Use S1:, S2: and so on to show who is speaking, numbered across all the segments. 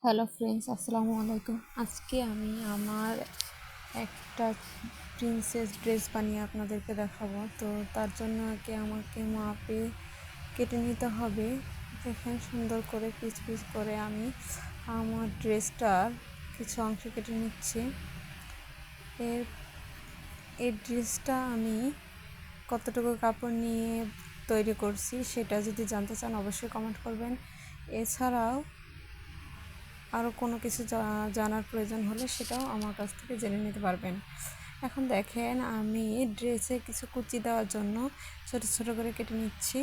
S1: Hello friends, আসসালামু আলাইকুম। আজকে আমি আমার একটা প্রিন্সেস ড্রেস বানিয়ে আপনাদেরকে দেখাবো। তো তার জন্য আমাকে মাপে কেটে নিতে হবে। দেখেন, সুন্দর করে পিস পিস করে আমি আমার ড্রেসটার কিছু অংশ কেটে নিচ্ছি। এই ড্রেসটা আমি কতটুকু কাপড় নিয়ে তৈরি করছি সেটা যদি জানতে চান অবশ্যই কমেন্ট করবেন। এছাড়াও আরও কোনো কিছু জানার প্রয়োজন হলে সেটাও আমার কাছ থেকে জেনে নিতে পারবেন। এখন দেখেন, আমি ড্রেসে কিছু কুচি দেওয়ার জন্য ছোট ছোট করে কেটে নিচ্ছি।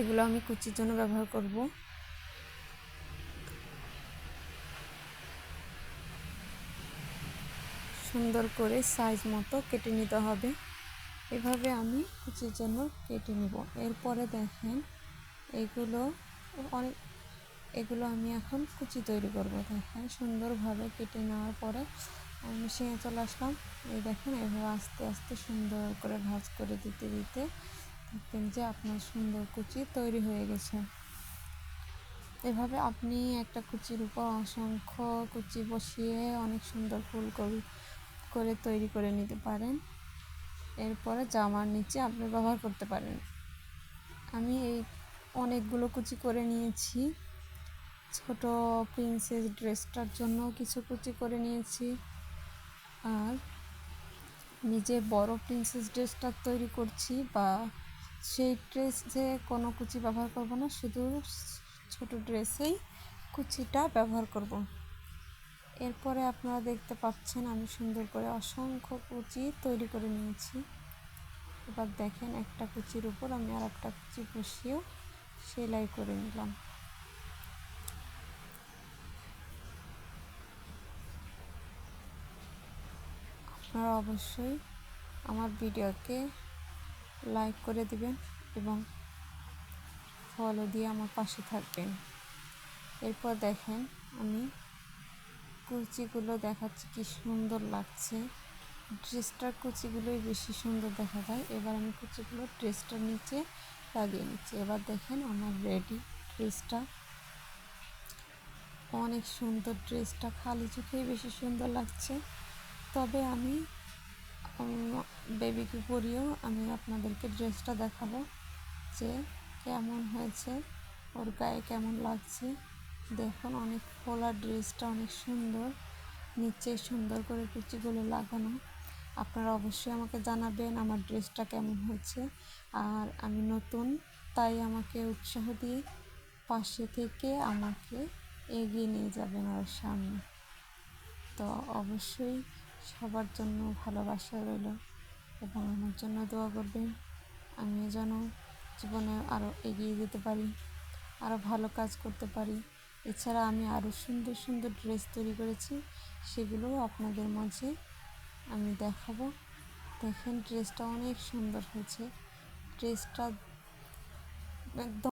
S1: এগুলো আমি কুচির জন্য ব্যবহার করব। সুন্দর করে সাইজ মতো কেটে নিতে হবে। এভাবে আমি কুচির জন্য কেটে নিব। এরপরে দেখেন, এগুলো আমি এখন কুচি তৈরি করব। দেখেন, সুন্দরভাবে কেটে নেওয়ার পরে আমি মেশিনে চলে আসলাম। এই দেখেন, এভাবে আস্তে আস্তে সুন্দর করে ভাঁজ করে দিতে দিতে দেখবেন যে আপনার সুন্দর কুচি তৈরি হয়ে গেছে। এভাবে আপনি একটা কুচির উপর অসংখ্য কুচি বসিয়ে অনেক সুন্দর ফুল করে তৈরি করে নিতে পারেন। এরপরে জামার নিচে আপনি ব্যবহার করতে পারেন। আমি অনেকগুলো কুচি করে নিয়েছি। ছোট প্রিন্সেস ড্রেসটার জন্য কিছু কুচি করে নিয়েছি, আর নিজে বড় প্রিন্সেস ড্রেসটা তৈরি করছি বা সেই ড্রেসে কোনো কুচি ব্যবহার করব না, শুধু ছোট ড্রেসেই কুচিটা ব্যবহার করব। এরপরে আপনারা দেখতে পাচ্ছেন আমি সুন্দর করে অসংখ্য কুচি তৈরি করে নিয়েছি। এবার দেখেন, একটা কুচির উপর আমি আর একটা কুচি বসিয়ে সেলাই করে নিলাম। আপনারা অবশ্যই আমার ভিডিওকে লাইক করে দিবেন এবং ফলো দিয়ে আমার পাশে থাকবেন। এরপর দেখেন, আমি কুচিগুলো দেখাচ্ছি কি সুন্দর লাগছে। ড্রেসটার কুচিগুলোই বেশি সুন্দর দেখা যায়। এবার আমি কুচিগুলো ড্রেসটার নিচে লাগিয়ে নিচ্ছি। এবার দেখেন, আমার রেডি ড্রেসটা। অনেক সুন্দর ড্রেসটা, খালি চোখেই বেশি সুন্দর লাগছে। তবে আমি বেবিকে পরিয়েও আমি আপনাদেরকে ড্রেসটা দেখাবো যে কেমন হয়েছে, ওর গায়ে কেমন লাগছে। দেখুন, অনেক ফোলা ড্রেসটা, অনেক সুন্দর, নিচে সুন্দর করে কুচিগুলো লাগানো। আপনারা অবশ্যই আমাকে জানাবেন আমার ড্রেসটা কেমন হয়েছে। আর আমি নতুন, তাই আমাকে উৎসাহ দিয়ে পাশে থেকে আমাকে এগিয়ে নিয়ে যাবেন আর সামনে। তো অবশ্যই সবার জন্য ভালোবাসা রইল এবং আমার জন্য দোয়া করবেন। আমি যেন জীবনে আরও এগিয়ে যেতে পারি, আরও ভালো কাজ করতে পারি। এছাড়া আমি আরও সুন্দর সুন্দর ড্রেস তৈরি করেছি, সেগুলোও আপনাদের মাঝে আমি দেখাবো। দেখেন, ড্রেসটা অনেক সুন্দর হয়েছে। ড্রেসটা একদম